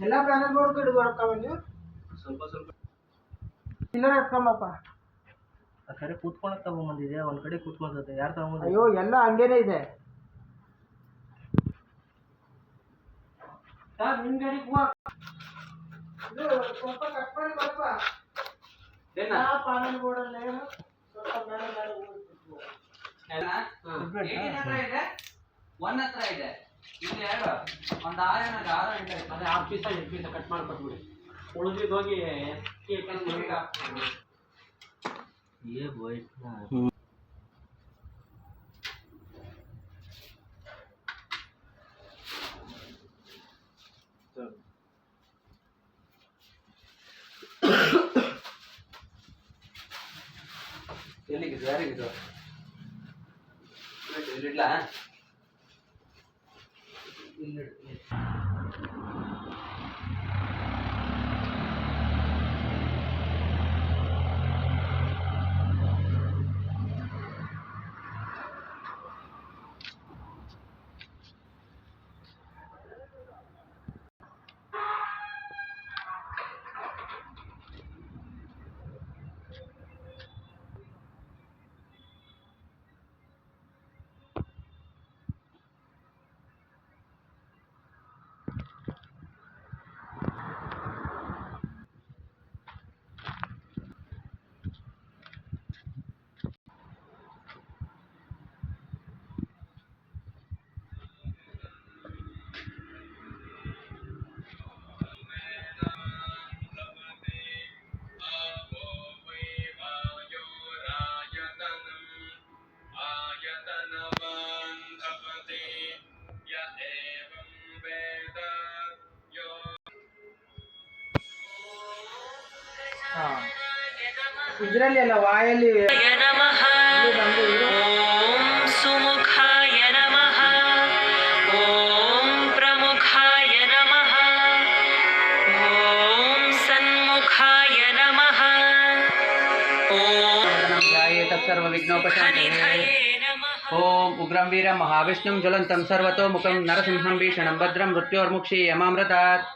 ಎಲ್ಲ panel board ಕಡೆ ಬರಕ್ಕಾವಂದು ಸ್ವಲ್ಪ ಸ್ವಲ್ಪ ಇನ್ನೂ ಎತ್ಕೊಂಬಪ್ಪ. ಸರಿ ಕೂತ್ಕೊಳಕ್ ತಗೊಂಬಂದಿದೆ, ಒಂದ್ ಕಡೆ ಕೂತ್ಕೊಂಡ್ಸತ್ತೆ. ಯಾರು ತಗೊಂಬಂದ? ಅಯ್ಯೋ ಎಲ್ಲ ಹಂಗೇನೆ ಇದೆ. ನಿಮ್ ಗಾಡಿ ಸ್ವಲ್ಪ ಕಟ್ ಮಾಡಿ ಬರಪ್ಪ. ಪ್ಯಾನಲ್ ಬೋರ್ಡ್ ಅಲ್ಲೇ ಸ್ವಲ್ಪ ಒಂದ್ ಹತ್ರ ಇದೆ, ಇಲ್ಲಿ ಎರಡು, ಒಂದ್ 6 8 ಅದೇ 6 ಪೀಸ 8 ಪೀಸ ಕಟ್ ಮಾಡಿ ಕೊಟ್ಬಿಡಿ. ಉಳಿದಿದ್ದು ಹೋಗಿ ये बोइट ना ಎಲ್ಲಿಗಿದ್ದು ಯಾರಿಗಿದ್ದು ಇಲ್ಲಿಡ್ಲಾ ಇಲ್ಲಿ ಇದರಲ್ಲಿ ಅಲ್ಲ ವಾಯಲ್ಲಿ ಸುಮುಖಾಯ ನಮಃ ಓಂ ಪ್ರಮುಖಾಯ ನಮಃ ಓಂ ಸನ್ಮುಖಾಯ ನಮಃ ಓಂ ಸರ್ವ ವಿಘ್ನೋಪಶಾಂತಯೇ ಓಂ ಉಗ್ರಂ ವೀರಂ ಮಹಾವಿಷ್ಣುಂ ಜ್ವಲಂತಂ ಸರ್ವತೋಮುಖಂ ನರಸಿಂಹಂ ಭೀಷಣಂ ಭದ್ರಂ ಮೃತ್ಯೋರ್ಮುಕ್ಷಿ ಯಮಾಮೃತಾತ್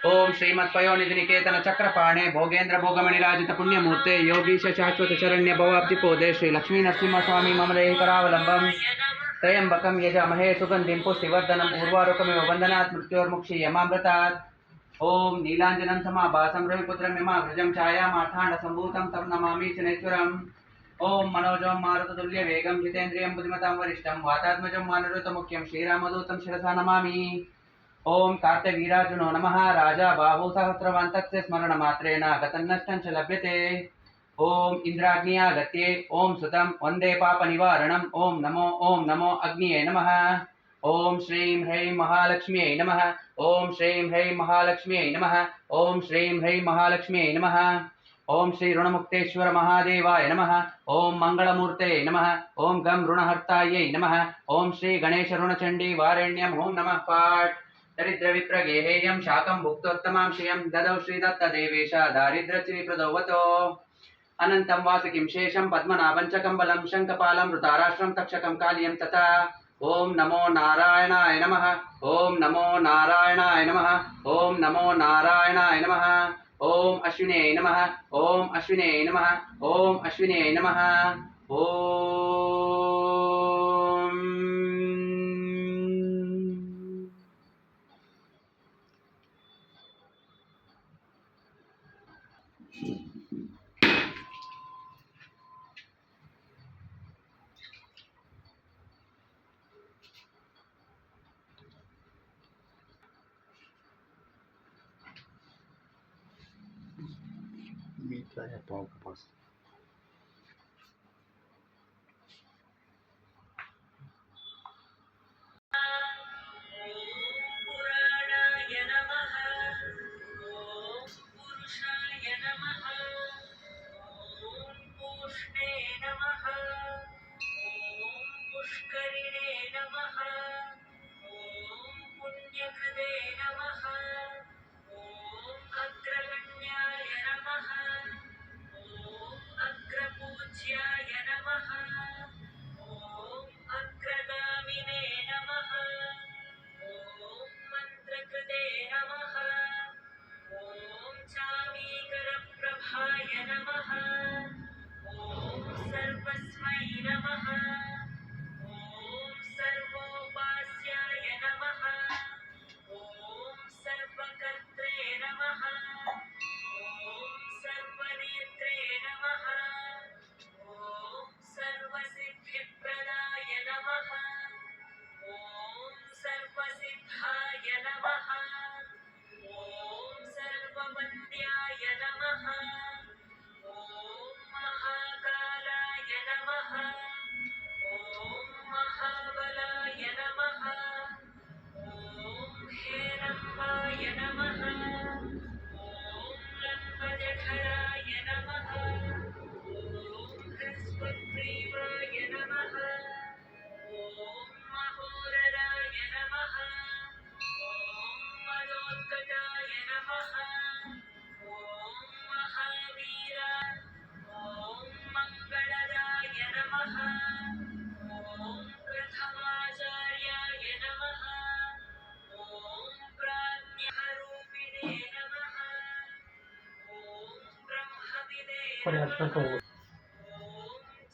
ಓಂ ಶ್ರೀಮತ್ಪಯೋನಿಧಿನಿಕೇತನ ಚಕ್ರಪಾಣೆ ಭೋಗೇಂದ್ರ ಭೋಗಮಣಿರಾಜಿತ ಪುಣ್ಯಮೂರ್ತೆ ಯೋಗೀಶ ಶಾಶ್ವತ ಶರಣ್ಯ ಭವಾಬ್ಧಿಪೋದೆ ಶ್ರೀ ಲಕ್ಷ್ಮೀ ನರಸಿಂಹಸ್ವಾಮಿ ಮಮ ದೇಹಿ ಕರಾವಲಂಬಂ ತ್ರಯಂಬಕಂ ಯಜಾಮಹೇ ಸುಗಂಧಿಂ ಪುಷ್ಟಿವರ್ಧನಂ ಊರ್ವಾರುಕಮಿವ ವಂದನಾತ್ ಮೃತ್ಯೋರ್ಮುಕ್ಷಿ ಯಮಾಮೃತಾತ್ ಓಂ ನೀಲಾಂಜನಂ ಸಮಾಭಾಸಂ ರವಿಪುತ್ರಂ ಯಮಾಗ್ರಜಂ ಛಾಯಾಮಾರ್ಥಾಂಡ ಸಂಭೂತಂ ತಂ ನಮಾಮಿ ಶನೇಶ್ವರಂ ಓಂ ಮನೋಜಂ ಮಾರುತತುಲ್ಯ ವೇಗಂ ಜಿತೇಂದ್ರಿಯಂ ಬುದ್ಧಿಮತಾಂ ವರಿಷ್ಠಂ ವಾತಾತ್ಮಜಂ ಮಾನರುತಮುಖ್ಯಂ ಶ್ರೀರಾಮದೂತಂ ಶಿರಸಾ ನಮಾಮಿ ಓಂ ಕಾರ್ತ್ಯವೀರಾಜುನೋ ನಮಃ ರಾಜ ಬಾಹು ಸಹಸ್ರವಾಂತಸ್ಯ ಸ್ಮರಣ ಮಾತ್ರೇಣ ಗತನ್ನಷ್ಟಂ ಚ ಲಭ್ಯತೆ ಓಂ ಇಂದ್ರಾಗ್ನಿಯಾಗತ್ಯೆ ಓಂ ಸುತಂ ವಂದೇ ಪಾಪ ನಿವಾರಣಂ ಓಂ ನಮೋ ಅಗ್ನಿಯೇ ನಮಃ ಓಂ ಶ್ರೀಂ ಹ್ರೈಂ ಮಹಾಲಕ್ಷ್ಮಿಯೈ ನಮಃ ಓಂ ಶ್ರೀಂ ಹ್ರೈಂ ಮಹಾಲಕ್ಷ್ಮಿಯೈ ನಮಃ ಓಂ ಶ್ರೀಂ ಹ್ರೈಂ ಮಹಾಲಕ್ಷ್ಮಿಯೈ ನಮಃ ಓಂ ಶ್ರೀ ಋಣಮುಕ್ತೇಶ್ವರ ಮಹಾದೇವಾಯ ನಮಃ ಓಂ ಮಂಗಳಮೂರ್ತೆ ನಮಃ ಓಂ ಗಂ ಋಣಹರ್ತಾಯೈ ನಮಃ ಓಂ ಶ್ರೀ ಗಣೇಶ ಋಣಚಂಡಿ ವಾರೆಣ್ಯಂ ಓಂ ನಮಃ ಪಾಠ ದರಿದ್ರ ವಿಪ್ರಗೇಹೇಯಂ ಶಾಕಂ ಭುಕ್ತೋತ್ತಮಾಂ ಶ್ರಿಯಂ ದದೌ ಶ್ರೀದತ್ತ ದೇವೇಶ ದಾರಿದ್ರ್ಯಚಿನಿ ಪ್ರದೌವತೋ ಅನಂತಂ ವಾಸುಕಿಂ ಶೇಷಂ ಪದ್ಮನಾಭಂಚ ಕಂಬಲಂ ಶಂಖಪಾಲಂ ಋತಾರಾಶ್ರಂ ತಕ್ಷಕಂ ಕಾಲಿಯಂ ತಥಾ ಓಂ ನಮೋ ನಾರಾಯಣಾಯ ನಮಃ ಓಂ ನಮೋ ನಾರಾಯಣಾಯ ನಮಃ ಓಂ ನಮೋ ನಾರಾಯಣಾಯ ನಮಃ ಓಂ ಅಶ್ವಿನೇ ನಮಃ ಓಂ ಅಶ್ವಿನೇ ನಮಃ ಓಂ ಅಶ್ವಿನೇ ನಮಃ ಓಂ बीच का है पाँव के पास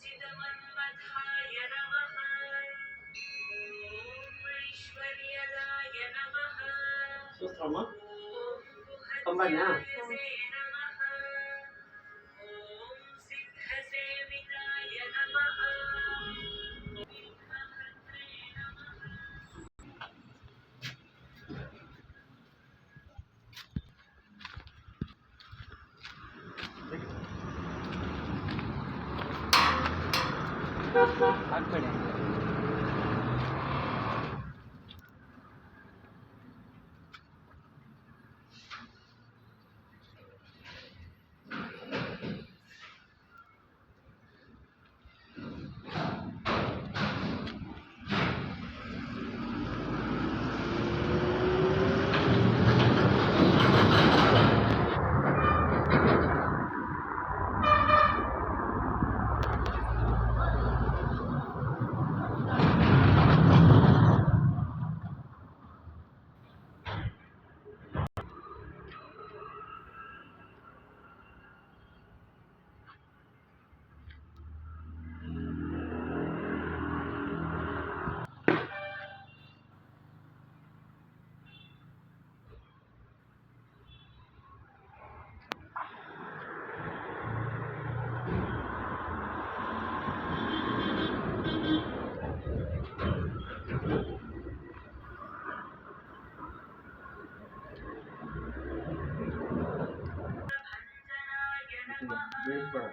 चिदमन्मथाय नमः ॐ ऐश्वर्यदाय नमः ಸೂತ್ರಮ್ಮ ॐ ಕಂಬಣ್ಣ गुहत्यायसे नमः ॐ सिद्धसेविताय नमः वीरभद्रे नमः ಹಾಕ್ಬೇಡಿ भञ्जनाय नमः ಬೇಯಿಸ್ಬೇಡ